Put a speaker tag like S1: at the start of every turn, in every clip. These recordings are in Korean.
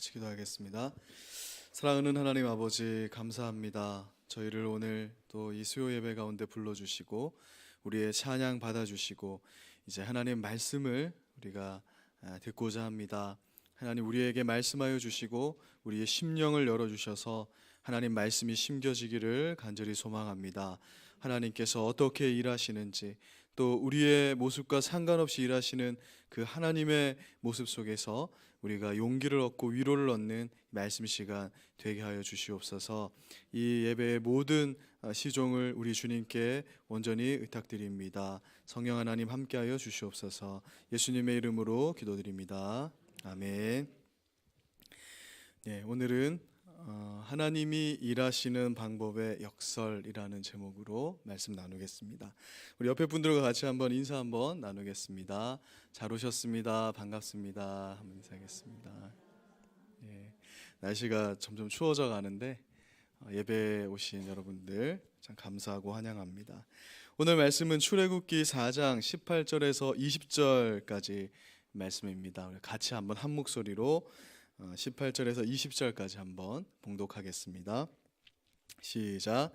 S1: 같이 기도하겠습니다. 사랑하는 하나님 아버지, 감사합니다. 저희를 오늘 또 이 수요 예배 가운데 불러주시고 우리의 찬양 받아주시고 이제 하나님 말씀을 우리가 듣고자 합니다. 하나님 우리에게 말씀하여 주시고 우리의 심령을 열어주셔서 하나님 말씀이 심겨지기를 간절히 소망합니다. 하나님께서 어떻게 일하시는지, 또 우리의 모습과 상관없이 일하시는 그 하나님의 모습 속에서 우리가 용기를 얻고 위로를 얻는 말씀 시간 되게 하여 주시옵소서. 이 예배의 모든 시종을 우리 주님께 온전히 의탁드립니다. 성령 하나님 함께하여 주시옵소서. 예수님의 이름으로 기도드립니다. 아멘. 네, 오늘은 하나님이 일하시는 방법의 역설이라는 제목으로 말씀 나누겠습니다. 우리 옆에 분들과 같이 한번 인사 한번 나누겠습니다. 잘 오셨습니다. 반갑습니다. 한번 인사하겠습니다. 예, 날씨가 점점 추워져 가는데 예배에 오신 여러분들 참 감사하고 환영합니다. 오늘 말씀은 출애굽기 4장 18절에서 20절까지 말씀입니다. 우리 같이 한번 한 목소리로 18절에서 20절까지 한번 봉독하겠습니다. 시작.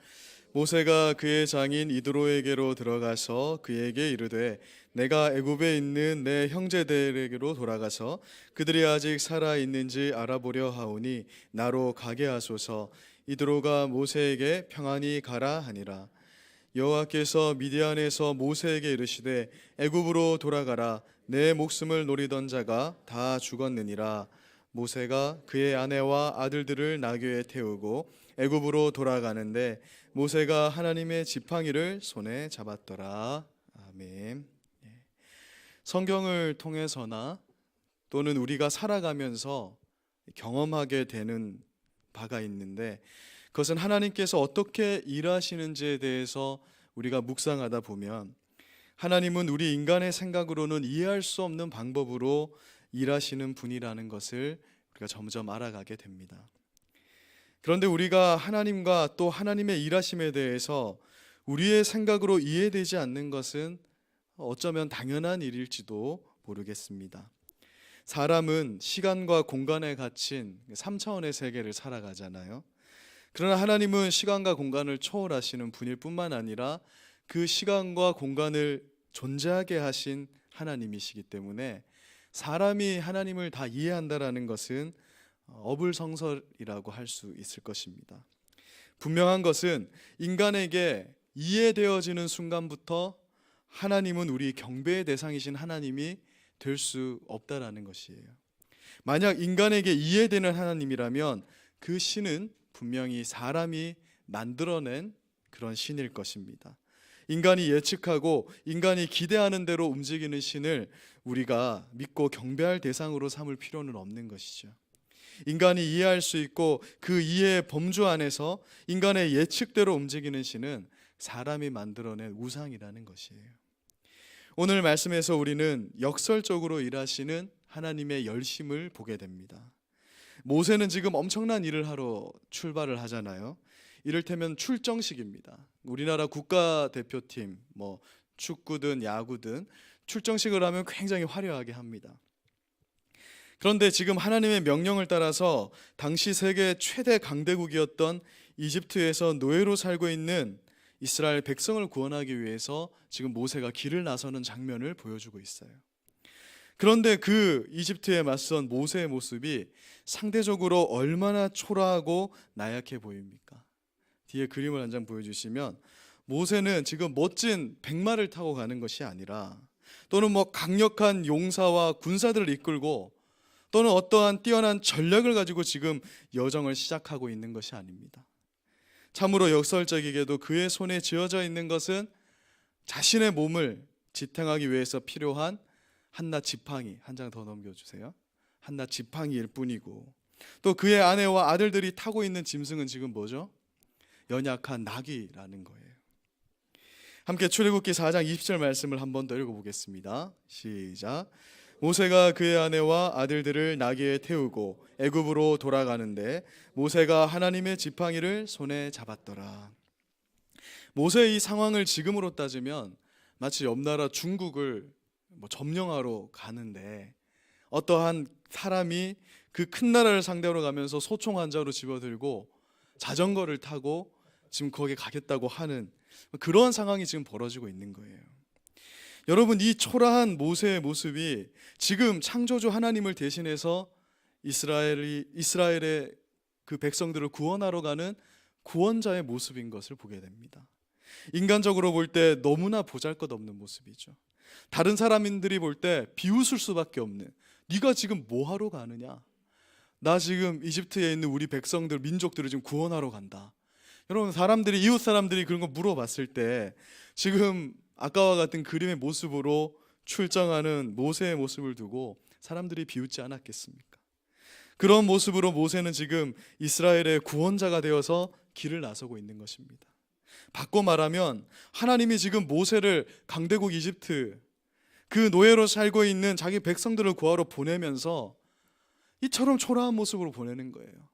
S1: 모세가 그의 장인 이드로에게로 들어가서 그에게 이르되 내가 애굽에 있는 내 형제들에게로 돌아가서 그들이 아직 살아 있는지 알아보려 하오니 나로 가게 하소서. 이드로가 모세에게 평안히 가라 하니라. 여호와께서 미디안에서 모세에게 이르시되 애굽으로 돌아가라. 내 목숨을 노리던 자가 다 죽었느니라. 모세가 그의 아내와 아들들을 나귀에 태우고 애굽으로 돌아가는데 모세가 하나님의 지팡이를 손에 잡았더라. 아멘. 성경을 통해서나 또는 우리가 살아가면서 경험하게 되는 바가 있는데, 그것은 하나님께서 어떻게 일하시는지에 대해서 우리가 묵상하다 보면 하나님은 우리 인간의 생각으로는 이해할 수 없는 방법으로 일하시는 분이라는 것을 우리가 점점 알아가게 됩니다. 그런데 우리가 하나님과 또 하나님의 일하심에 대해서 우리의 생각으로 이해되지 않는 것은 어쩌면 당연한 일일지도 모르겠습니다. 사람은 시간과 공간에 갇힌 3차원의 세계를 살아가잖아요. 그러나 하나님은 시간과 공간을 초월하시는 분일 뿐만 아니라 그 시간과 공간을 존재하게 하신 하나님이시기 때문에 사람이 하나님을 다 이해한다라는 것은 어불성설이라고 할 수 있을 것입니다. 분명한 것은 인간에게 이해되어지는 순간부터 하나님은 우리 경배의 대상이신 하나님이 될 수 없다라는 것이에요. 만약 인간에게 이해되는 하나님이라면 그 신은 분명히 사람이 만들어낸 그런 신일 것입니다. 인간이 예측하고 인간이 기대하는 대로 움직이는 신을 우리가 믿고 경배할 대상으로 삼을 필요는 없는 것이죠. 인간이 이해할 수 있고 그 이해의 범주 안에서 인간의 예측대로 움직이는 신은 사람이 만들어낸 우상이라는 것이에요. 오늘 말씀에서 우리는 역설적으로 일하시는 하나님의 열심을 보게 됩니다. 모세는 지금 엄청난 일을 하러 출발을 하잖아요. 이를테면 출정식입니다. 우리나라 국가대표팀 축구든 야구든 출정식을 하면 굉장히 화려하게 합니다. 그런데 지금 하나님의 명령을 따라서 당시 세계 최대 강대국이었던 이집트에서 노예로 살고 있는 이스라엘 백성을 구원하기 위해서 지금 모세가 길을 나서는 장면을 보여주고 있어요. 그런데 그 이집트에 맞선 모세의 모습이 상대적으로 얼마나 초라하고 나약해 보입니까? 뒤에 그림을 한 장 보여주시면 모세는 지금 멋진 백마를 타고 가는 것이 아니라, 또는 강력한 용사와 군사들을 이끌고, 또는 어떠한 뛰어난 전략을 가지고 지금 여정을 시작하고 있는 것이 아닙니다. 참으로 역설적이게도 그의 손에 쥐어져 있는 것은 자신의 몸을 지탱하기 위해서 필요한 한낱 지팡이, 한 장 더 넘겨주세요. 한낱 지팡이일 뿐이고, 또 그의 아내와 아들들이 타고 있는 짐승은 지금 뭐죠? 연약한 나귀라는 거예요. 함께 출애굽기 4장 20절 말씀을 한 번 더 읽어보겠습니다. 시작. 모세가 그의 아내와 아들들을 나귀에 태우고 애굽으로 돌아가는데 모세가 하나님의 지팡이를 손에 잡았더라. 모세의 이 상황을 지금으로 따지면 마치 옆 나라 중국을 점령하러 가는데 어떠한 사람이 그 큰 나라를 상대로 가면서 소총 한 자루 집어들고 자전거를 타고 지금 거기에 가겠다고 하는 그런 상황이 지금 벌어지고 있는 거예요. 여러분, 이 초라한 모세의 모습이 지금 창조주 하나님을 대신해서 이스라엘의 그 백성들을 구원하러 가는 구원자의 모습인 것을 보게 됩니다. 인간적으로 볼 때 너무나 보잘것없는 모습이죠. 다른 사람들이 볼 때 비웃을 수밖에 없는, 네가 지금 뭐 하러 가느냐? 나 지금 이집트에 있는 우리 백성들, 민족들을 지금 구원하러 간다. 여러분, 이웃 사람들이 그런 거 물어봤을 때 지금 아까와 같은 그림의 모습으로 출정하는 모세의 모습을 두고 사람들이 비웃지 않았겠습니까? 그런 모습으로 모세는 지금 이스라엘의 구원자가 되어서 길을 나서고 있는 것입니다. 바꿔 말하면 하나님이 지금 모세를 강대국 이집트, 그 노예로 살고 있는 자기 백성들을 구하러 보내면서 이처럼 초라한 모습으로 보내는 거예요.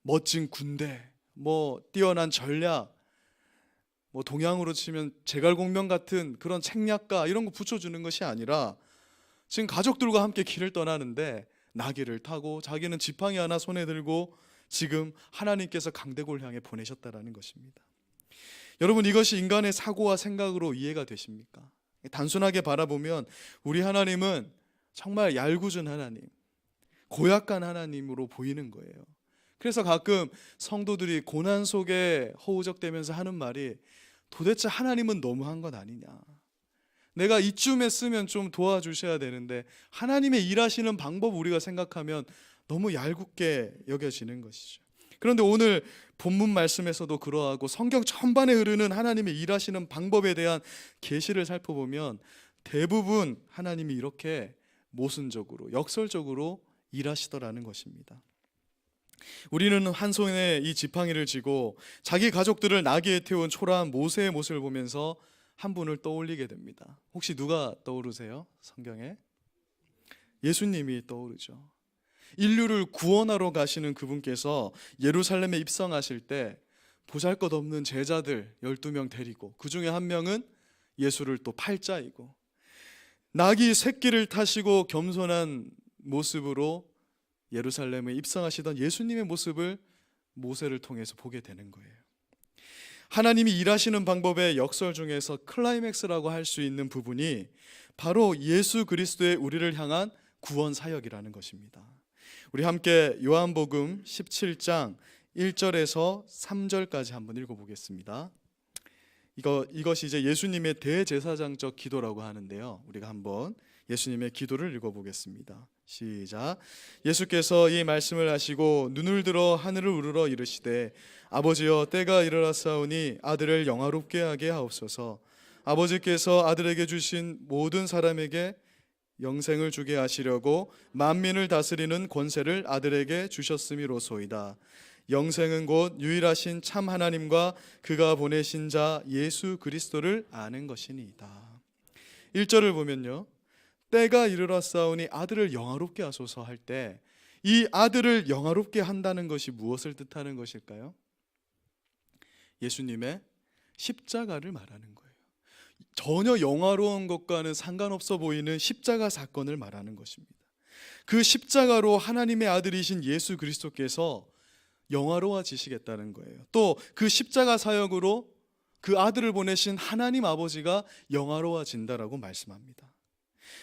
S1: 멋진 군대, 뛰어난 전략, 동양으로 치면 제갈공명 같은 그런 책략가 이런 거 붙여주는 것이 아니라 지금 가족들과 함께 길을 떠나는데 나귀를 타고 자기는 지팡이 하나 손에 들고 지금 하나님께서 강대국을 향해 보내셨다라는 것입니다. 여러분, 이것이 인간의 사고와 생각으로 이해가 되십니까? 단순하게 바라보면 우리 하나님은 정말 얄궂은 하나님, 고약한 하나님으로 보이는 거예요. 그래서 가끔 성도들이 고난 속에 허우적대면서 하는 말이 도대체 하나님은 너무한 것 아니냐, 내가 이쯤에 쓰면 좀 도와주셔야 되는데 하나님의 일하시는 방법 우리가 생각하면 너무 얄궂게 여겨지는 것이죠. 그런데 오늘 본문 말씀에서도 그러하고 성경 전반에 흐르는 하나님의 일하시는 방법에 대한 계시를 살펴보면 대부분 하나님이 이렇게 모순적으로, 역설적으로 일하시더라는 것입니다. 우리는 한 손에 이 지팡이를 쥐고 자기 가족들을 나귀에 태운 초라한 모세의 모습을 보면서 한 분을 떠올리게 됩니다. 혹시 누가 떠오르세요? 성경에? 예수님이 떠오르죠. 인류를 구원하러 가시는 그분께서 예루살렘에 입성하실 때 보잘것없는 제자들 12명 데리고, 그 중에 한 명은 예수를 또 팔자이고 나귀 새끼를 타시고 겸손한 모습으로 예루살렘에 입성하시던 예수님의 모습을 모세를 통해서 보게 되는 거예요. 하나님이 일하시는 방법의 역설 중에서 클라이맥스라고 할 수 있는 부분이 바로 예수 그리스도의 우리를 향한 구원 사역이라는 것입니다. 우리 함께 요한복음 17장 1절에서 3절까지 한번 읽어보겠습니다. 이것이 이제 예수님의 대제사장적 기도라고 하는데요, 우리가 한번 예수님의 기도를 읽어보겠습니다. 시작. 예수께서 이 말씀을 하시고 눈을 들어 하늘을 우러러 이르시되 아버지여, 때가 이르렀사오니 아들을 영화롭게 하게 하옵소서. 아버지께서 아들에게 주신 모든 사람에게 영생을 주게 하시려고 만민을 다스리는 권세를 아들에게 주셨음이로소이다. 영생은 곧 유일하신 참 하나님과 그가 보내신 자 예수 그리스도를 아는 것이니이다. 1절을 보면요, 때가 이르렀사오니 아들을 영화롭게 하소서 할 때 이 아들을 영화롭게 한다는 것이 무엇을 뜻하는 것일까요? 예수님의 십자가를 말하는 거예요. 전혀 영화로운 것과는 상관없어 보이는 십자가 사건을 말하는 것입니다. 그 십자가로 하나님의 아들이신 예수 그리스도께서 영화로워지시겠다는 거예요. 또 그 십자가 사역으로 그 아들을 보내신 하나님 아버지가 영화로워진다라고 말씀합니다.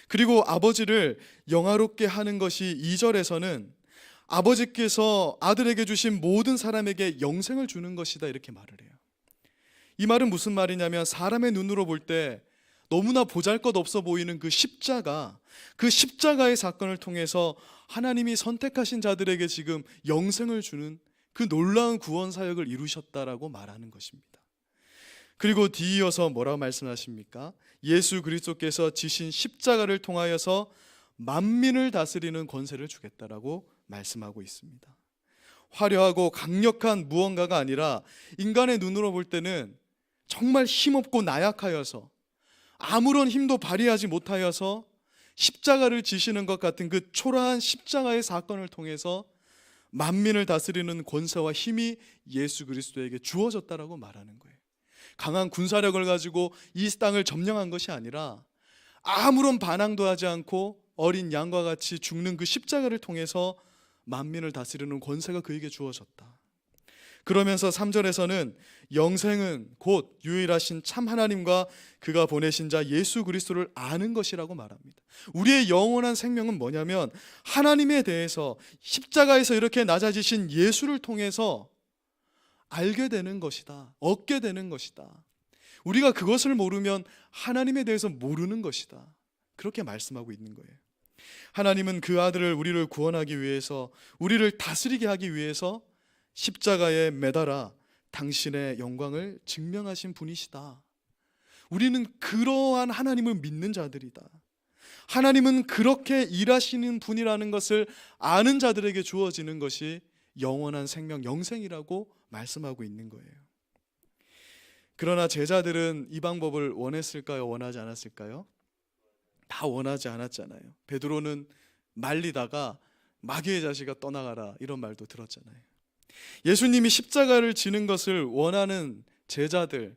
S1: 그리고 아버지를 영화롭게 하는 것이 2절에서는 아버지께서 아들에게 주신 모든 사람에게 영생을 주는 것이다, 이렇게 말을 해요. 이 말은 무슨 말이냐면 사람의 눈으로 볼 때 너무나 보잘것없어 보이는 그 십자가의 사건을 통해서 하나님이 선택하신 자들에게 지금 영생을 주는 그 놀라운 구원 사역을 이루셨다라고 말하는 것입니다. 그리고 뒤이어서 뭐라고 말씀하십니까? 예수 그리스도께서 지신 십자가를 통하여서 만민을 다스리는 권세를 주겠다라고 말씀하고 있습니다. 화려하고 강력한 무언가가 아니라 인간의 눈으로 볼 때는 정말 힘없고 나약하여서 아무런 힘도 발휘하지 못하여서 십자가를 지시는 것 같은 그 초라한 십자가의 사건을 통해서 만민을 다스리는 권세와 힘이 예수 그리스도에게 주어졌다라고 말하는 거예요. 강한 군사력을 가지고 이 땅을 점령한 것이 아니라 아무런 반항도 하지 않고 어린 양과 같이 죽는 그 십자가를 통해서 만민을 다스리는 권세가 그에게 주어졌다. 그러면서 3절에서는 영생은 곧 유일하신 참 하나님과 그가 보내신 자 예수 그리스도를 아는 것이라고 말합니다. 우리의 영원한 생명은 뭐냐면 하나님에 대해서 십자가에서 이렇게 낮아지신 예수를 통해서 알게 되는 것이다. 얻게 되는 것이다. 우리가 그것을 모르면 하나님에 대해서 모르는 것이다. 그렇게 말씀하고 있는 거예요. 하나님은 그 아들을 우리를 구원하기 위해서, 우리를 다스리게 하기 위해서 십자가에 매달아 당신의 영광을 증명하신 분이시다. 우리는 그러한 하나님을 믿는 자들이다. 하나님은 그렇게 일하시는 분이라는 것을 아는 자들에게 주어지는 것이 영원한 생명, 영생이라고 말씀하고 있는 거예요. 그러나 제자들은 이 방법을 원했을까요? 원하지 않았을까요? 다 원하지 않았잖아요. 베드로는 말리다가 마귀의 자식아 떠나가라 이런 말도 들었잖아요. 예수님이 십자가를 지는 것을 원하는 제자들,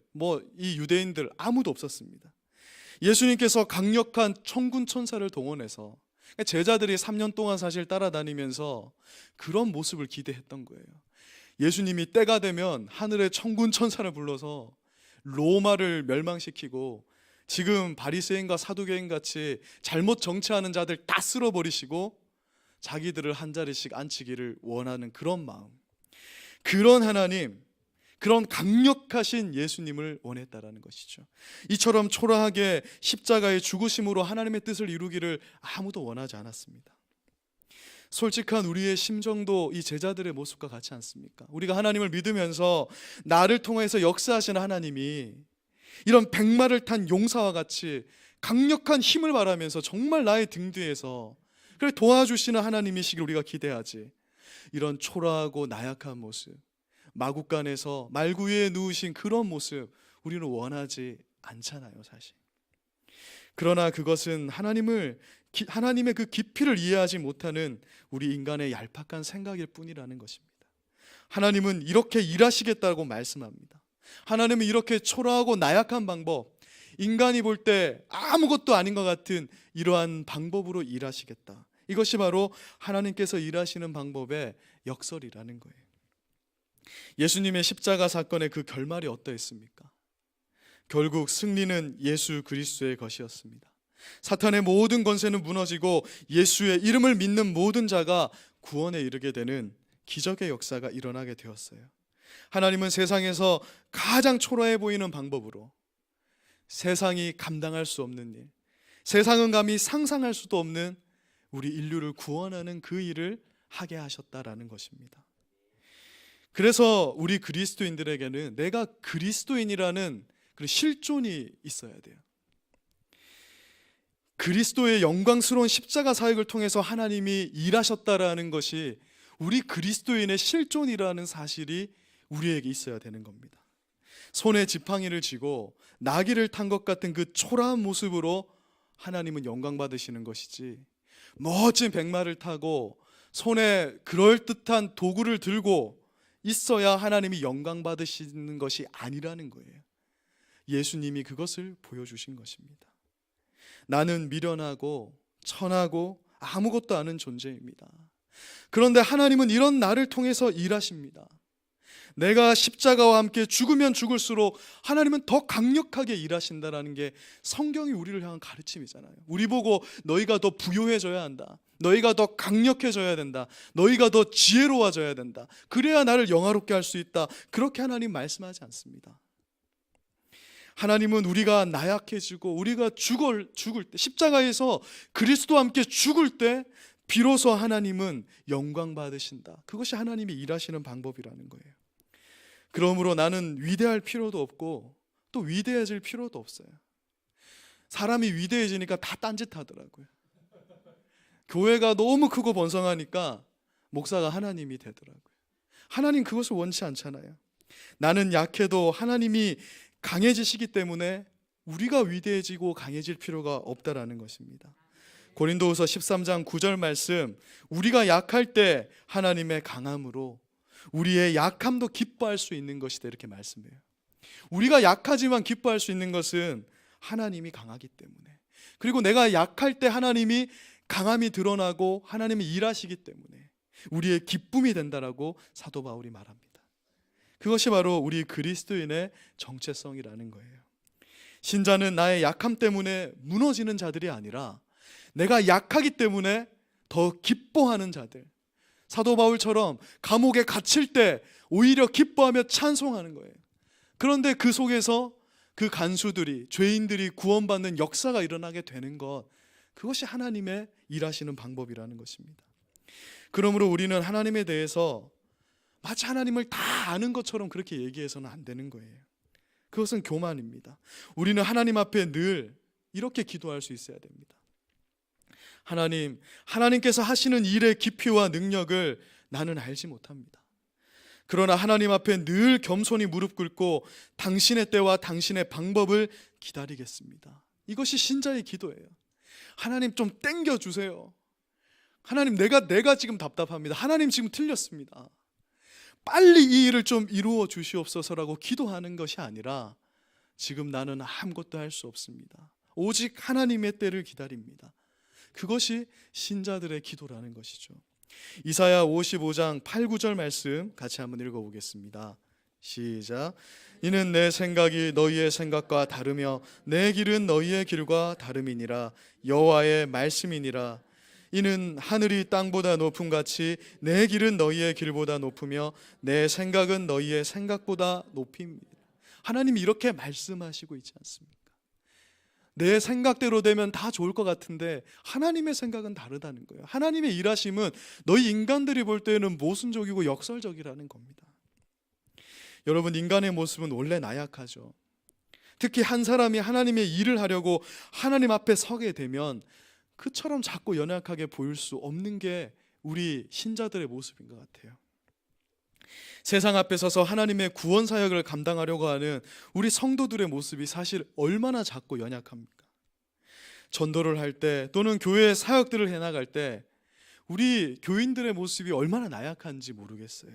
S1: 이 유대인들 아무도 없었습니다. 예수님께서 강력한 천군 천사를 동원해서 제자들이 3년 동안 사실 따라다니면서 그런 모습을 기대했던 거예요. 예수님이 때가 되면 하늘의 천군 천사를 불러서 로마를 멸망시키고 지금 바리새인과 사두개인 같이 잘못 정치하는 자들 다 쓸어버리시고 자기들을 한 자리씩 앉히기를 원하는 그런 마음, 그런 하나님, 그런 강력하신 예수님을 원했다라는 것이죠. 이처럼 초라하게 십자가의 죽으심으로 하나님의 뜻을 이루기를 아무도 원하지 않았습니다. 솔직한 우리의 심정도 이 제자들의 모습과 같지 않습니까? 우리가 하나님을 믿으면서 나를 통해서 역사하시는 하나님이 이런 백마를 탄 용사와 같이 강력한 힘을 발하면서 정말 나의 등 뒤에서 그래 도와주시는 하나님이시길 우리가 기대하지, 이런 초라하고 나약한 모습, 마구간에서 말구 위에 누우신 그런 모습 우리는 원하지 않잖아요, 사실. 그러나 그것은 하나님의 그 깊이를 이해하지 못하는 우리 인간의 얄팍한 생각일 뿐이라는 것입니다. 하나님은 이렇게 일하시겠다고 말씀합니다. 하나님은 이렇게 초라하고 나약한 방법, 인간이 볼 때 아무것도 아닌 것 같은 이러한 방법으로 일하시겠다. 이것이 바로 하나님께서 일하시는 방법의 역설이라는 거예요. 예수님의 십자가 사건의 그 결말이 어떠했습니까? 결국 승리는 예수 그리스도의 것이었습니다. 사탄의 모든 권세는 무너지고 예수의 이름을 믿는 모든 자가 구원에 이르게 되는 기적의 역사가 일어나게 되었어요. 하나님은 세상에서 가장 초라해 보이는 방법으로 세상이 감당할 수 없는 일, 세상은 감히 상상할 수도 없는 우리 인류를 구원하는 그 일을 하게 하셨다라는 것입니다. 그래서 우리 그리스도인들에게는 내가 그리스도인이라는 그 실존이 있어야 돼요. 그리스도의 영광스러운 십자가 사역을 통해서 하나님이 일하셨다라는 것이 우리 그리스도인의 실존이라는 사실이 우리에게 있어야 되는 겁니다. 손에 지팡이를 쥐고 나귀를 탄 것 같은 그 초라한 모습으로 하나님은 영광 받으시는 것이지, 멋진 백마를 타고 손에 그럴듯한 도구를 들고 있어야 하나님이 영광 받으시는 것이 아니라는 거예요. 예수님이 그것을 보여주신 것입니다. 나는 미련하고 천하고 아무것도 아닌 존재입니다. 그런데 하나님은 이런 나를 통해서 일하십니다. 내가 십자가와 함께 죽으면 죽을수록 하나님은 더 강력하게 일하신다는 게 성경이 우리를 향한 가르침이잖아요. 우리 보고 너희가 더 부요해져야 한다, 너희가 더 강력해져야 된다, 너희가 더 지혜로워져야 된다, 그래야 나를 영화롭게 할 수 있다, 그렇게 하나님 말씀하지 않습니다. 하나님은 우리가 나약해지고 우리가 죽을 때, 십자가에서 그리스도와 함께 죽을 때 비로소 하나님은 영광 받으신다. 그것이 하나님이 일하시는 방법이라는 거예요. 그러므로 나는 위대할 필요도 없고 또 위대해질 필요도 없어요. 사람이 위대해지니까 다 딴짓하더라고요. 교회가 너무 크고 번성하니까 목사가 하나님이 되더라고요. 하나님 그것을 원치 않잖아요. 나는 약해도 하나님이 강해지시기 때문에 우리가 위대해지고 강해질 필요가 없다라는 것입니다. 고린도후서 13장 9절 말씀, 우리가 약할 때 하나님의 강함으로 우리의 약함도 기뻐할 수 있는 것이다, 이렇게 말씀해요. 우리가 약하지만 기뻐할 수 있는 것은 하나님이 강하기 때문에, 그리고 내가 약할 때 하나님이 강함이 드러나고 하나님이 일하시기 때문에 우리의 기쁨이 된다라고 사도 바울이 말합니다. 그것이 바로 우리 그리스도인의 정체성이라는 거예요. 신자는 나의 약함 때문에 무너지는 자들이 아니라 내가 약하기 때문에 더 기뻐하는 자들, 사도 바울처럼 감옥에 갇힐 때 오히려 기뻐하며 찬송하는 거예요. 그런데 그 속에서 그 간수들이, 죄인들이 구원받는 역사가 일어나게 되는 것, 그것이 하나님의 일하시는 방법이라는 것입니다. 그러므로 우리는 하나님에 대해서 마치 하나님을 다 아는 것처럼 그렇게 얘기해서는 안 되는 거예요. 그것은 교만입니다. 우리는 하나님 앞에 늘 이렇게 기도할 수 있어야 됩니다. 하나님, 하나님께서 하시는 일의 깊이와 능력을 나는 알지 못합니다. 그러나 하나님 앞에 늘 겸손히 무릎 꿇고 당신의 때와 당신의 방법을 기다리겠습니다. 이것이 신자의 기도예요. 하나님 좀 땡겨주세요. 하나님, 내가 지금 답답합니다. 하나님 지금 틀렸습니다. 빨리 이 일을 좀 이루어 주시옵소서라고 기도하는 것이 아니라 지금 나는 아무것도 할 수 없습니다. 오직 하나님의 때를 기다립니다. 그것이 신자들의 기도라는 것이죠. 이사야 55장 8, 9절 말씀 같이 한번 읽어보겠습니다. 시작. 이는 내 생각이 너희의 생각과 다르며 내 길은 너희의 길과 다름이니라. 여호와의 말씀이니라. 이는 하늘이 땅보다 높음같이 내 길은 너희의 길보다 높으며 내 생각은 너희의 생각보다 높입니다. 하나님이 이렇게 말씀하시고 있지 않습니까? 내 생각대로 되면 다 좋을 것 같은데 하나님의 생각은 다르다는 거예요. 하나님의 일하심은 너희 인간들이 볼 때는 모순적이고 역설적이라는 겁니다. 여러분, 인간의 모습은 원래 나약하죠. 특히 한 사람이 하나님의 일을 하려고 하나님 앞에 서게 되면 그처럼 작고 연약하게 보일 수 없는 게 우리 신자들의 모습인 것 같아요. 세상 앞에 서서 하나님의 구원 사역을 감당하려고 하는 우리 성도들의 모습이 사실 얼마나 작고 연약합니까? 전도를 할 때 또는 교회 사역들을 해나갈 때 우리 교인들의 모습이 얼마나 나약한지 모르겠어요.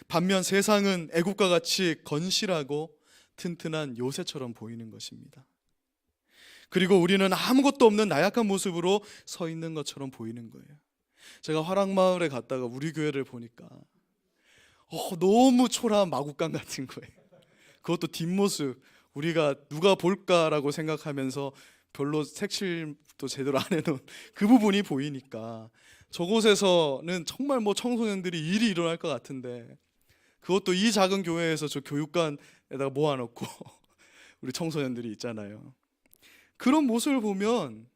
S1: 반면 세상은 애국과 같이 건실하고 튼튼한 요새처럼 보이는 것입니다. 그리고 우리는 아무것도 없는 나약한 모습으로 서 있는 것처럼 보이는 거예요. 제가 화랑마을에 갔다가 우리 교회를 보니까 너무 초라한 마구간 같은 거예요. 그것도 뒷모습, 우리가 누가 볼까라고 생각하면서 별로 색칠도 제대로 안 해놓은 그 부분이 보이니까 저곳에서는 정말 청소년들이 일이 일어날 것 같은데, 그것도 이 작은 교회에서 저 교육관에다가 모아놓고 우리 청소년들이 있잖아요. 그런 모습을 보면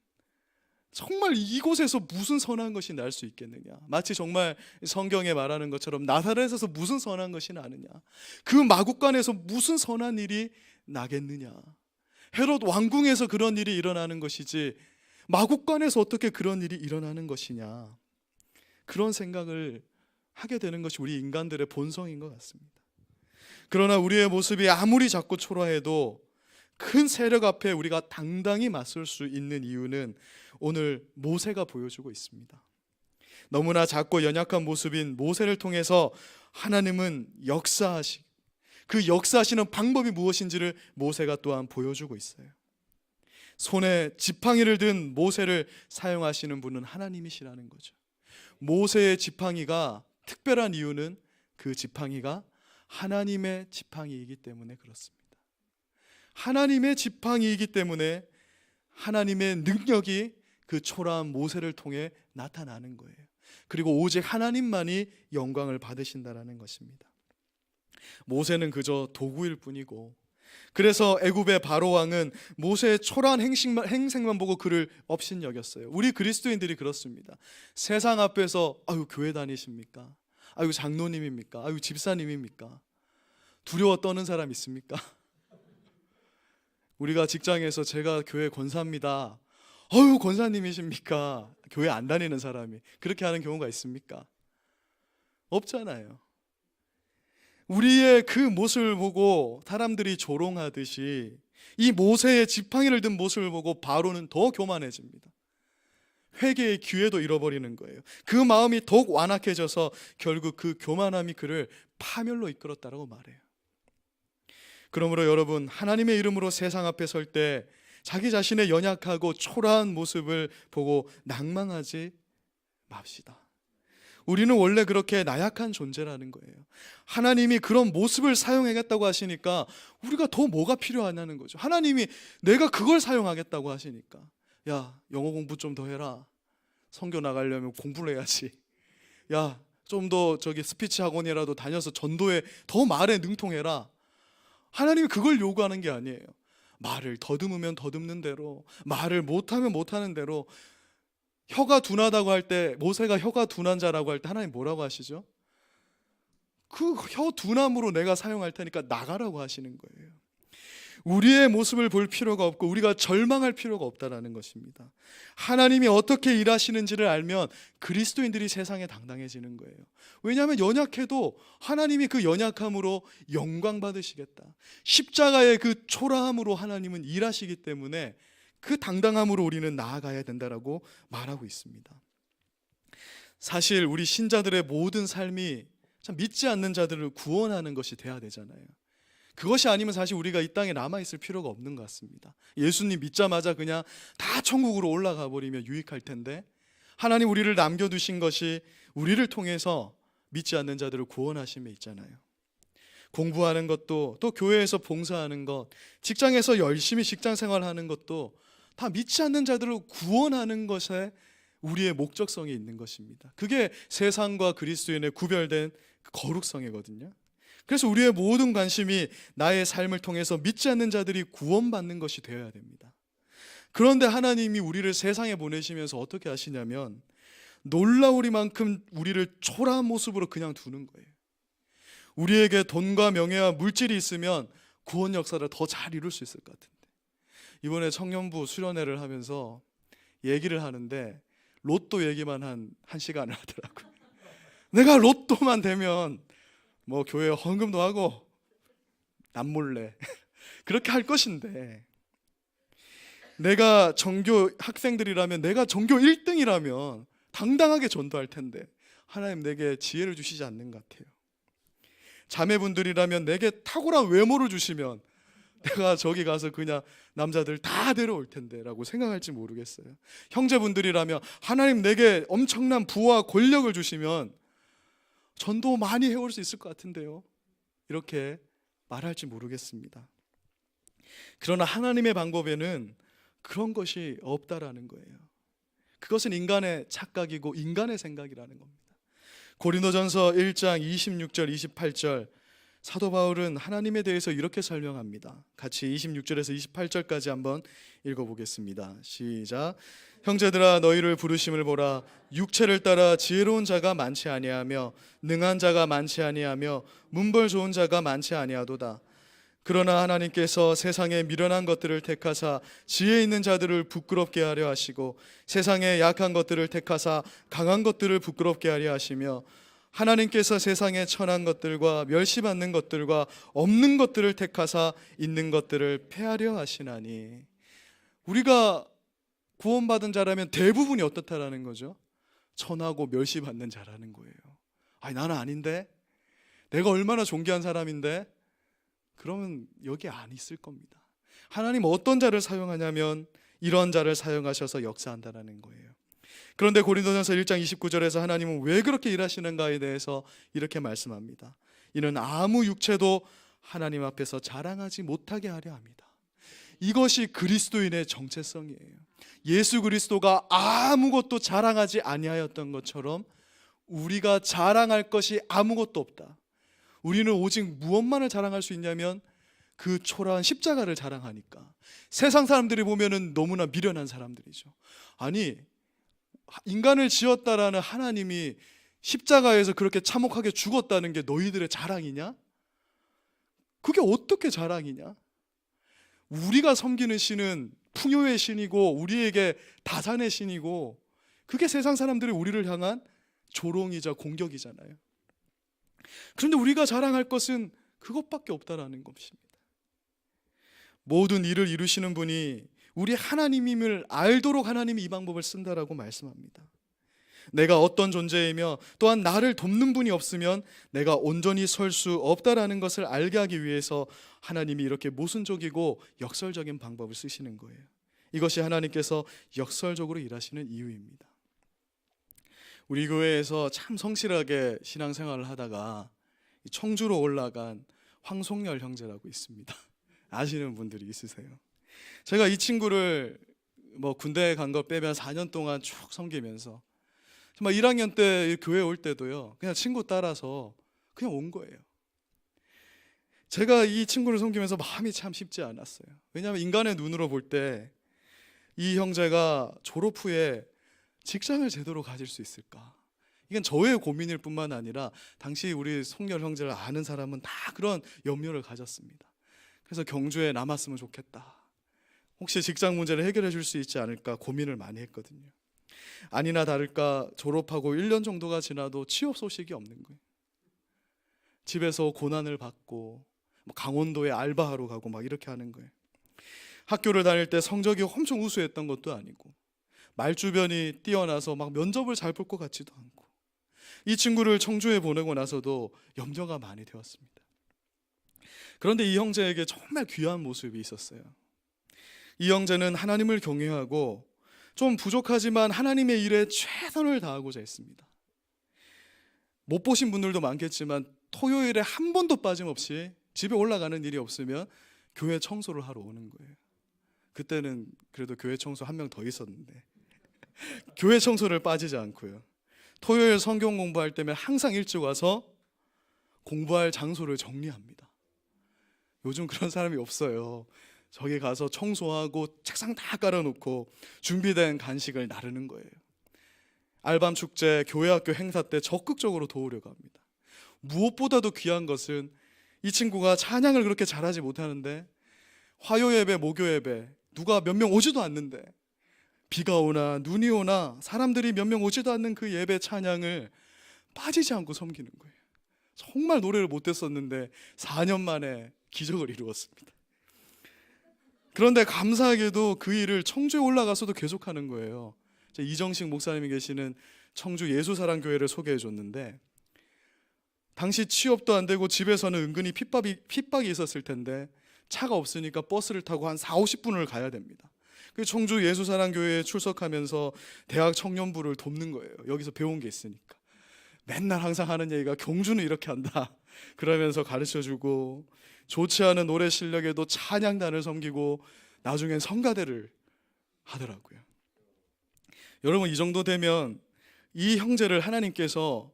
S1: 정말 이곳에서 무슨 선한 것이 날 수 있겠느냐. 마치 정말 성경에 말하는 것처럼 나사렛에서 무슨 선한 것이 나느냐, 그 마구간에서 무슨 선한 일이 나겠느냐. 헤롯 왕궁에서 그런 일이 일어나는 것이지 마구간에서 어떻게 그런 일이 일어나는 것이냐. 그런 생각을 하게 되는 것이 우리 인간들의 본성인 것 같습니다. 그러나 우리의 모습이 아무리 작고 초라해도 큰 세력 앞에 우리가 당당히 맞설 수 있는 이유는 오늘 모세가 보여주고 있습니다. 너무나 작고 연약한 모습인 모세를 통해서 하나님은 그 역사하시는 방법이 무엇인지를 모세가 또한 보여주고 있어요. 손에 지팡이를 든 모세를 사용하시는 분은 하나님이시라는 거죠. 모세의 지팡이가 특별한 이유는 그 지팡이가 하나님의 지팡이이기 때문에 그렇습니다. 하나님의 지팡이이기 때문에 하나님의 능력이 그 초라한 모세를 통해 나타나는 거예요. 그리고 오직 하나님만이 영광을 받으신다라는 것입니다. 모세는 그저 도구일 뿐이고, 그래서 애굽의 바로 왕은 모세의 초라한 행색만 보고 그를 업신여겼어요. 우리 그리스도인들이 그렇습니다. 세상 앞에서 아유 교회 다니십니까? 아유 장로님입니까? 아유 집사님입니까? 두려워 떠는 사람 있습니까? 우리가 직장에서 제가 교회 권사입니다. 어유 권사님이십니까? 교회 안 다니는 사람이 그렇게 하는 경우가 있습니까? 없잖아요. 우리의 그 모습을 보고 사람들이 조롱하듯이 이 모세의 지팡이를 든 모습을 보고 바로는 더 교만해집니다. 회개의 기회도 잃어버리는 거예요. 그 마음이 더욱 완악해져서 결국 그 교만함이 그를 파멸로 이끌었다라고 말해요. 그러므로 여러분, 하나님의 이름으로 세상 앞에 설 때 자기 자신의 연약하고 초라한 모습을 보고 낭망하지 맙시다. 우리는 원래 그렇게 나약한 존재라는 거예요. 하나님이 그런 모습을 사용하겠다고 하시니까 우리가 더 뭐가 필요하냐는 거죠. 하나님이 내가 그걸 사용하겠다고 하시니까, 야, 영어 공부 좀 더 해라. 선교 나가려면 공부를 해야지. 야, 좀 더 스피치 학원이라도 다녀서 전도에 더 말에 능통해라. 하나님이 그걸 요구하는 게 아니에요. 말을 더듬으면 더듬는 대로, 말을 못하면 못하는 대로. 혀가 둔하다고 할 때, 모세가 혀가 둔한 자라고 할 때 하나님 뭐라고 하시죠? 그 혀 둔함으로 내가 사용할 테니까 나가라고 하시는 거예요. 우리의 모습을 볼 필요가 없고 우리가 절망할 필요가 없다라는 것입니다. 하나님이 어떻게 일하시는지를 알면 그리스도인들이 세상에 당당해지는 거예요. 왜냐하면 연약해도 하나님이 그 연약함으로 영광 받으시겠다. 십자가의 그 초라함으로 하나님은 일하시기 때문에 그 당당함으로 우리는 나아가야 된다라고 말하고 있습니다. 사실 우리 신자들의 모든 삶이 참 믿지 않는 자들을 구원하는 것이 돼야 되잖아요. 그것이 아니면 사실 우리가 이 땅에 남아있을 필요가 없는 것 같습니다. 예수님 믿자마자 그냥 다 천국으로 올라가 버리면 유익할 텐데, 하나님 우리를 남겨두신 것이 우리를 통해서 믿지 않는 자들을 구원하심에 있잖아요. 공부하는 것도, 또 교회에서 봉사하는 것, 직장에서 열심히 직장 생활하는 것도 다 믿지 않는 자들을 구원하는 것에 우리의 목적성이 있는 것입니다. 그게 세상과 그리스도인의 구별된 거룩성이거든요. 그래서 우리의 모든 관심이 나의 삶을 통해서 믿지 않는 자들이 구원받는 것이 되어야 됩니다. 그런데 하나님이 우리를 세상에 보내시면서 어떻게 하시냐면 놀라우리만큼 우리를 초라한 모습으로 그냥 두는 거예요. 우리에게 돈과 명예와 물질이 있으면 구원 역사를 더 잘 이룰 수 있을 것 같은데, 이번에 청년부 수련회를 하면서 얘기를 하는데 로또 얘기만 한 시간을 하더라고요. 내가 로또만 되면 뭐 교회에 헌금도 하고 남몰래 그렇게 할 것인데, 내가 전교 학생들이라면, 내가 전교 1등이라면 당당하게 전도할 텐데 하나님 내게 지혜를 주시지 않는 것 같아요. 자매분들이라면 내게 탁월한 외모를 주시면 내가 저기 가서 그냥 남자들 다 데려올 텐데 라고 생각할지 모르겠어요. 형제분들이라면 하나님 내게 엄청난 부와 권력을 주시면 전도 많이 해올 수 있을 것 같은데요, 이렇게 말할지 모르겠습니다. 그러나 하나님의 방법에는 그런 것이 없다라는 거예요. 그것은 인간의 착각이고 인간의 생각이라는 겁니다. 고린도전서 1장 26절 28절, 사도 바울은 하나님에 대해서 이렇게 설명합니다. 같이 26절에서 28절까지 한번 읽어보겠습니다. 시작. 형제들아, 너희를 부르심을 보라. 육체를 따라 지혜로운 자가 많지 아니하며 능한 자가 많지 아니하며 문벌 좋은 자가 많지 아니하도다. 그러나 하나님께서 세상에 미련한 것들을 택하사 지혜 있는 자들을 부끄럽게 하려 하시고 세상에 약한 것들을 택하사 강한 것들을 부끄럽게 하려 하시며 하나님께서 세상에 천한 것들과 멸시받는 것들과 없는 것들을 택하사 있는 것들을 폐하려 하시나니. 우리가 구원받은 자라면 대부분이 어떻다라는 거죠? 천하고 멸시받는 자라는 거예요. 아니, 나는 아닌데, 내가 얼마나 존귀한 사람인데, 그러면 여기 안 있을 겁니다. 하나님 어떤 자를 사용하냐면 이런 자를 사용하셔서 역사한다라는 거예요. 그런데 고린도전서 1장 29절에서 하나님은 왜 그렇게 일하시는가에 대해서 이렇게 말씀합니다. 이는 아무 육체도 하나님 앞에서 자랑하지 못하게 하려 합니다. 이것이 그리스도인의 정체성이에요. 예수 그리스도가 아무것도 자랑하지 아니하였던 것처럼 우리가 자랑할 것이 아무것도 없다. 우리는 오직 무엇만을 자랑할 수 있냐면 그 초라한 십자가를 자랑하니까. 세상 사람들이 보면은 너무나 미련한 사람들이죠. 아니, 인간을 지었다라는 하나님이 십자가에서 그렇게 참혹하게 죽었다는 게 너희들의 자랑이냐? 그게 어떻게 자랑이냐? 우리가 섬기는 신은 풍요의 신이고 우리에게 다산의 신이고, 그게 세상 사람들이 우리를 향한 조롱이자 공격이잖아요. 그런데 우리가 자랑할 것은 그것밖에 없다라는 것입니다. 모든 일을 이루시는 분이 우리 하나님임을 알도록 하나님이 이 방법을 쓴다라고 말씀합니다. 내가 어떤 존재이며 또한 나를 돕는 분이 없으면 내가 온전히 설 수 없다라는 것을 알게 하기 위해서 하나님이 이렇게 모순적이고 역설적인 방법을 쓰시는 거예요. 이것이 하나님께서 역설적으로 일하시는 이유입니다. 우리 교회에서 참 성실하게 신앙생활을 하다가 청주로 올라간 황송열 형제라고 있습니다. 아시는 분들이 있으세요? 제가 이 친구를 군대에 간 거 빼면 4년 동안 쭉 섬기면서 정말 1학년 때 교회 올 때도요, 그냥 친구 따라서 그냥 온 거예요. 제가 이 친구를 섬기면서 마음이 참 쉽지 않았어요. 왜냐하면 인간의 눈으로 볼 때 이 형제가 졸업 후에 직장을 제대로 가질 수 있을까? 이건 저의 고민일 뿐만 아니라 당시 우리 송열 형제를 아는 사람은 다 그런 염려를 가졌습니다. 그래서 경주에 남았으면 좋겠다. 혹시 직장 문제를 해결해 줄 수 있지 않을까 고민을 많이 했거든요. 아니나 다를까 졸업하고 1년 정도가 지나도 취업 소식이 없는 거예요. 집에서 고난을 받고 강원도에 알바하러 가고 막 이렇게 하는 거예요. 학교를 다닐 때 성적이 엄청 우수했던 것도 아니고 말주변이 뛰어나서 막 면접을 잘 볼 것 같지도 않고 이 친구를 청주에 보내고 나서도 염려가 많이 되었습니다. 그런데 이 형제에게 정말 귀한 모습이 있었어요. 이 형제는 하나님을 경외하고 좀 부족하지만 하나님의 일에 최선을 다하고자 했습니다. 못 보신 분들도 많겠지만 토요일에 한 번도 빠짐없이 집에 올라가는 일이 없으면 교회 청소를 하러 오는 거예요. 그때는 그래도 교회 청소 한 명 더 있었는데 교회 청소를 빠지지 않고요. 토요일 성경 공부할 때면 항상 일찍 와서 공부할 장소를 정리합니다. 요즘 그런 사람이 없어요. 저기 가서 청소하고 책상 다 깔아놓고 준비된 간식을 나르는 거예요. 알밤 축제, 교회 학교 행사 때 적극적으로 도우려고 합니다. 무엇보다도 귀한 것은 이 친구가 찬양을 그렇게 잘하지 못하는데 화요 예배, 목요 예배 누가 몇 명 오지도 않는데 비가 오나 눈이 오나 사람들이 몇 명 오지도 않는 그 예배 찬양을 빠지지 않고 섬기는 거예요. 정말 노래를 못했었는데 4년 만에 기적을 이루었습니다. 그런데 감사하게도 그 일을 청주에 올라가서도 계속하는 거예요. 이정식 목사님이 계시는 청주 예수사랑교회를 소개해 줬는데 당시 취업도 안 되고 집에서는 은근히 핍박이 있었을 텐데 차가 없으니까 버스를 타고 한 40-50분을 가야 됩니다. 청주 예수사랑교회에 출석하면서 대학 청년부를 돕는 거예요. 여기서 배운 게 있으니까. 맨날 항상 하는 얘기가 경주는 이렇게 한다 그러면서 가르쳐주고 좋지 않은 노래 실력에도 찬양단을 섬기고 나중엔 성가대를 하더라고요. 여러분, 이 정도 되면 이 형제를 하나님께서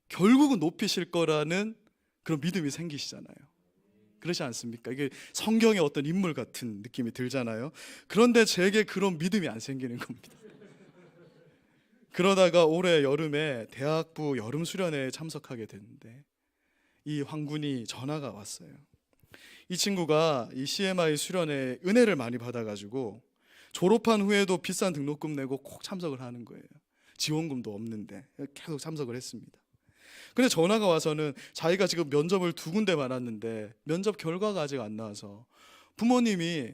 S1: 결국은 높이실 거라는 그런 믿음이 생기시잖아요. 그렇지 않습니까? 이게 성경의 어떤 인물 같은 느낌이 들잖아요. 그런데 제게 그런 믿음이 안 생기는 겁니다. 그러다가 올해 여름에 대학부 여름 수련회에 참석하게 됐는데 이 황군이 전화가 왔어요. 이 친구가 이 CMI 수련회에 은혜를 많이 받아가지고 졸업한 후에도 비싼 등록금 내고 꼭 참석을 하는 거예요. 지원금도 없는데 계속 참석을 했습니다. 근데 전화가 와서는 자기가 지금 면접을 2군데 받았는데 면접 결과가 아직 안 나와서 부모님이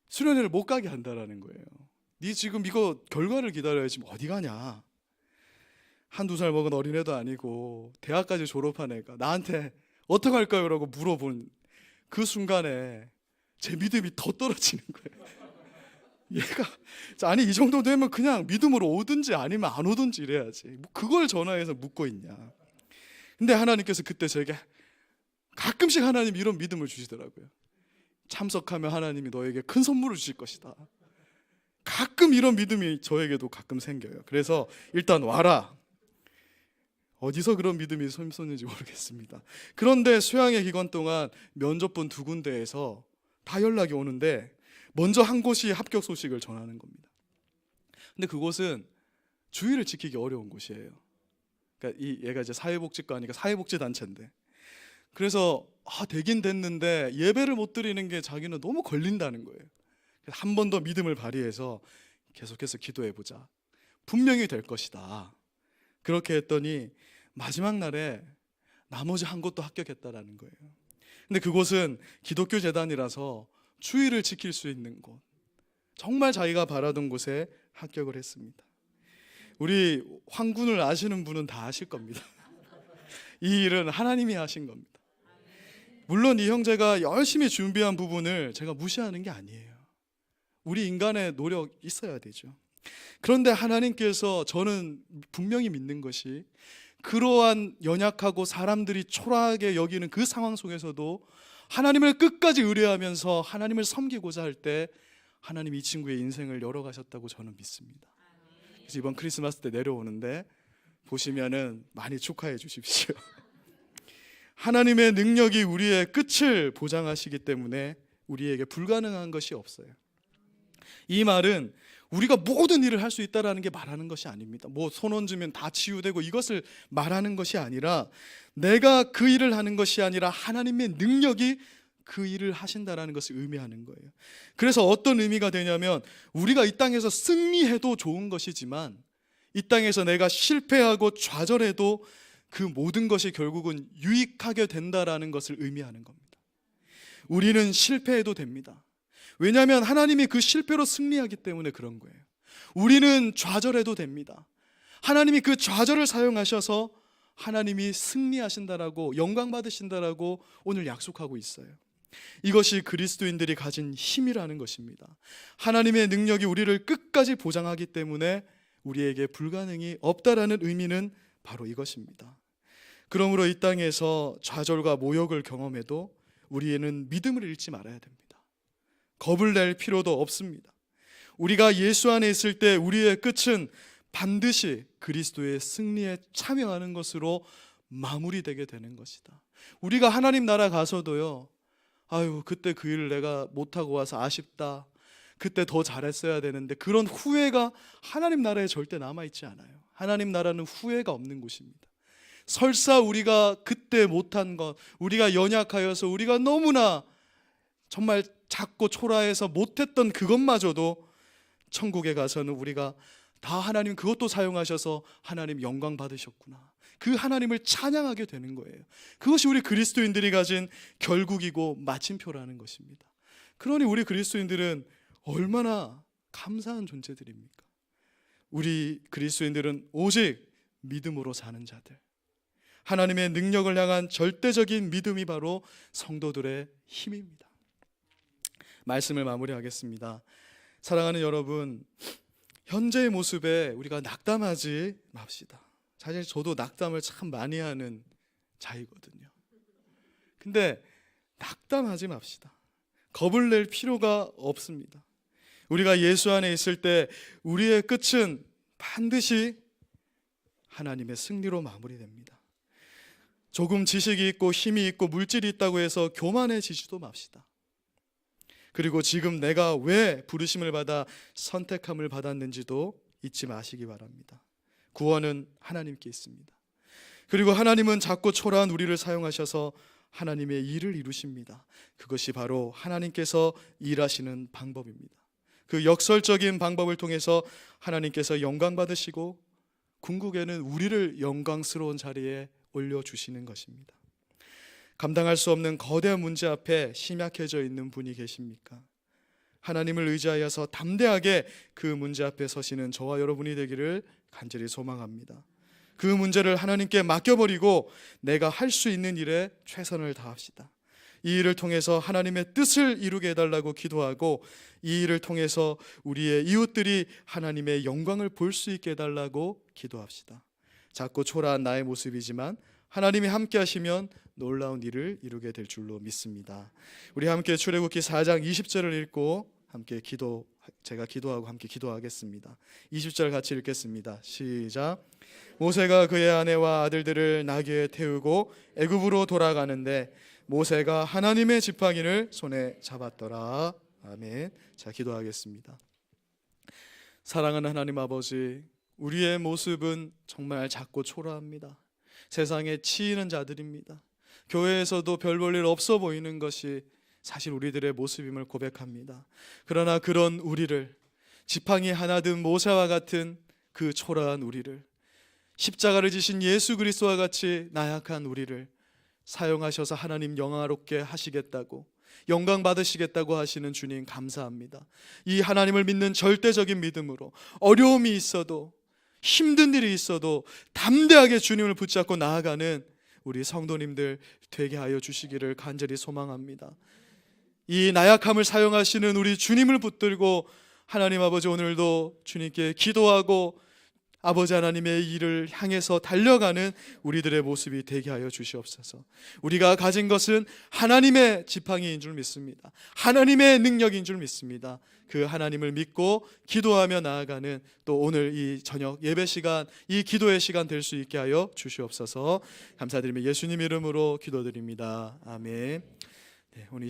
S1: 수련회를 못 가게 한다라는 거예요. 네 지금 이거 결과를 기다려야지 어디 가냐. 1-2살 먹은 어린애도 아니고 대학까지 졸업한 애가 나한테 어떡할까요? 라고 물어본 그 순간에 제 믿음이 더 떨어지는 거예요. 얘가 아니 이 정도 되면 그냥 믿음으로 오든지 아니면 안 오든지 이래야지 뭐 그걸 전화해서 묻고 있냐. 근데 하나님께서 그때 제게 가끔씩 하나님 이런 믿음을 주시더라고요. 참석하면 하나님이 너에게 큰 선물을 주실 것이다. 가끔 이런 믿음이 저에게도 가끔 생겨요. 그래서 일단 와라. 어디서 그런 믿음이 샘솟는지 모르겠습니다. 그런데 수양의 기간 동안 면접 본 2군데에서 다 연락이 오는데 먼저 한 곳이 합격 소식을 전하는 겁니다. 근데 그곳은 주의를 지키기 어려운 곳이에요. 그러니까 얘가 이제 사회복지과니까 사회복지단체인데 그래서 되긴 됐는데 예배를 못 드리는 게 자기는 너무 걸린다는 거예요. 한 번 더 믿음을 발휘해서 계속해서 기도해보자. 분명히 될 것이다. 그렇게 했더니 마지막 날에 나머지 한 곳도 합격했다라는 거예요. 근데 그곳은 기독교 재단이라서 주의를 지킬 수 있는 곳, 정말 자기가 바라던 곳에 합격을 했습니다. 우리 황군을 아시는 분은 다 아실 겁니다. 이 일은 하나님이 하신 겁니다. 물론 이 형제가 열심히 준비한 부분을 제가 무시하는 게 아니에요. 우리 인간의 노력 있어야 되죠. 그런데 하나님께서, 저는 분명히 믿는 것이, 그러한 연약하고 사람들이 초라하게 여기는 그 상황 속에서도 하나님을 끝까지 의뢰하면서 하나님을 섬기고자 할 때 하나님 이 친구의 인생을 열어가셨다고 저는 믿습니다. 그래서 이번 크리스마스 때 내려오는데 보시면은 많이 축하해 주십시오. 하나님의 능력이 우리의 끝을 보장하시기 때문에 우리에게 불가능한 것이 없어요. 이 말은 우리가 모든 일을 할 수 있다라는 게 말하는 것이 아닙니다. 뭐 손 얹으면 다 치유되고 이것을 말하는 것이 아니라, 내가 그 일을 하는 것이 아니라 하나님의 능력이 그 일을 하신다라는 것을 의미하는 거예요. 그래서 어떤 의미가 되냐면, 우리가 이 땅에서 승리해도 좋은 것이지만 이 땅에서 내가 실패하고 좌절해도 그 모든 것이 결국은 유익하게 된다라는 것을 의미하는 겁니다. 우리는 실패해도 됩니다. 왜냐하면 하나님이 그 실패로 승리하기 때문에 그런 거예요. 우리는 좌절해도 됩니다. 하나님이 그 좌절을 사용하셔서 하나님이 승리하신다라고, 영광 받으신다라고 오늘 약속하고 있어요. 이것이 그리스도인들이 가진 힘이라는 것입니다. 하나님의 능력이 우리를 끝까지 보장하기 때문에 우리에게 불가능이 없다라는 의미는 바로 이것입니다. 그러므로 이 땅에서 좌절과 모욕을 경험해도 우리는 믿음을 잃지 말아야 됩니다. 겁을 낼 필요도 없습니다. 우리가 예수 안에 있을 때 우리의 끝은 반드시 그리스도의 승리에 참여하는 것으로 마무리되게 되는 것이다. 우리가 하나님 나라 가서도요, 아유 그때 그 일을 내가 못하고 와서 아쉽다, 그때 더 잘했어야 되는데, 그런 후회가 하나님 나라에 절대 남아있지 않아요. 하나님 나라는 후회가 없는 곳입니다. 설사 우리가 그때 못한 것, 우리가 연약하여서 우리가 너무나 정말 작고 초라해서 못했던 그것마저도 천국에 가서는 우리가 다 하나님 그것도 사용하셔서 하나님 영광 받으셨구나, 그 하나님을 찬양하게 되는 거예요. 그것이 우리 그리스도인들이 가진 결국이고 마침표라는 것입니다. 그러니 우리 그리스도인들은 얼마나 감사한 존재들입니까? 우리 그리스도인들은 오직 믿음으로 사는 자들, 하나님의 능력을 향한 절대적인 믿음이 바로 성도들의 힘입니다. 말씀을 마무리하겠습니다. 사랑하는 여러분, 현재의 모습에 우리가 낙담하지 맙시다. 사실 저도 낙담을 참 많이 하는 자이거든요. 근데 낙담하지 맙시다. 겁을 낼 필요가 없습니다. 우리가 예수 안에 있을 때 우리의 끝은 반드시 하나님의 승리로 마무리됩니다. 조금 지식이 있고 힘이 있고 물질이 있다고 해서 교만해지지도 맙시다. 그리고 지금 내가 왜 부르심을 받아 선택함을 받았는지도 잊지 마시기 바랍니다. 구원은 하나님께 있습니다. 그리고 하나님은 작고 초라한 우리를 사용하셔서 하나님의 일을 이루십니다. 그것이 바로 하나님께서 일하시는 방법입니다. 그 역설적인 방법을 통해서 하나님께서 영광 받으시고 궁극에는 우리를 영광스러운 자리에 올려주시는 것입니다. 감당할 수 없는 거대한 문제 앞에 심약해져 있는 분이 계십니까? 하나님을 의지하여서 담대하게 그 문제 앞에 서시는 저와 여러분이 되기를 간절히 소망합니다. 그 문제를 하나님께 맡겨버리고 내가 할 수 있는 일에 최선을 다합시다. 이 일을 통해서 하나님의 뜻을 이루게 해달라고 기도하고, 이 일을 통해서 우리의 이웃들이 하나님의 영광을 볼 수 있게 해달라고 기도합시다. 작고 초라한 나의 모습이지만 하나님이 함께 하시면 놀라운 일을 이루게 될 줄로 믿습니다. 우리 함께 출애굽기 4장 20절을 읽고 함께 제가 기도하고 함께 기도하겠습니다. 20절 같이 읽겠습니다. 시작. 모세가 그의 아내와 아들들을 나귀에 태우고 애굽으로 돌아가는데 모세가 하나님의 지팡이를 손에 잡았더라. 아멘. 자, 기도하겠습니다. 사랑하는 하나님 아버지, 우리의 모습은 정말 작고 초라합니다. 세상에 치이는 자들입니다. 교회에서도 별 볼 일 없어 보이는 것이 사실 우리들의 모습임을 고백합니다. 그러나 그런 우리를, 지팡이 하나 든 모세와 같은 그 초라한 우리를, 십자가를 지신 예수 그리스도와 같이 나약한 우리를 사용하셔서 하나님 영화롭게 하시겠다고, 영광 받으시겠다고 하시는 주님 감사합니다. 이 하나님을 믿는 절대적인 믿음으로 어려움이 있어도, 힘든 일이 있어도 담대하게 주님을 붙잡고 나아가는 우리 성도님들 되게 하여 주시기를 간절히 소망합니다. 이 나약함을 사용하시는 우리 주님을 붙들고 하나님 아버지 오늘도 주님께 기도하고 아버지 하나님의 일을 향해서 달려가는 우리들의 모습이 되게 하여 주시옵소서. 우리가 가진 것은 하나님의 지팡이인 줄 믿습니다. 하나님의 능력인 줄 믿습니다. 그 하나님을 믿고 기도하며 나아가는 또 오늘 이 저녁 예배 시간, 이 기도의 시간 될 수 있게 하여 주시옵소서. 감사드리며 예수님 이름으로 기도드립니다. 아멘. 네, 오늘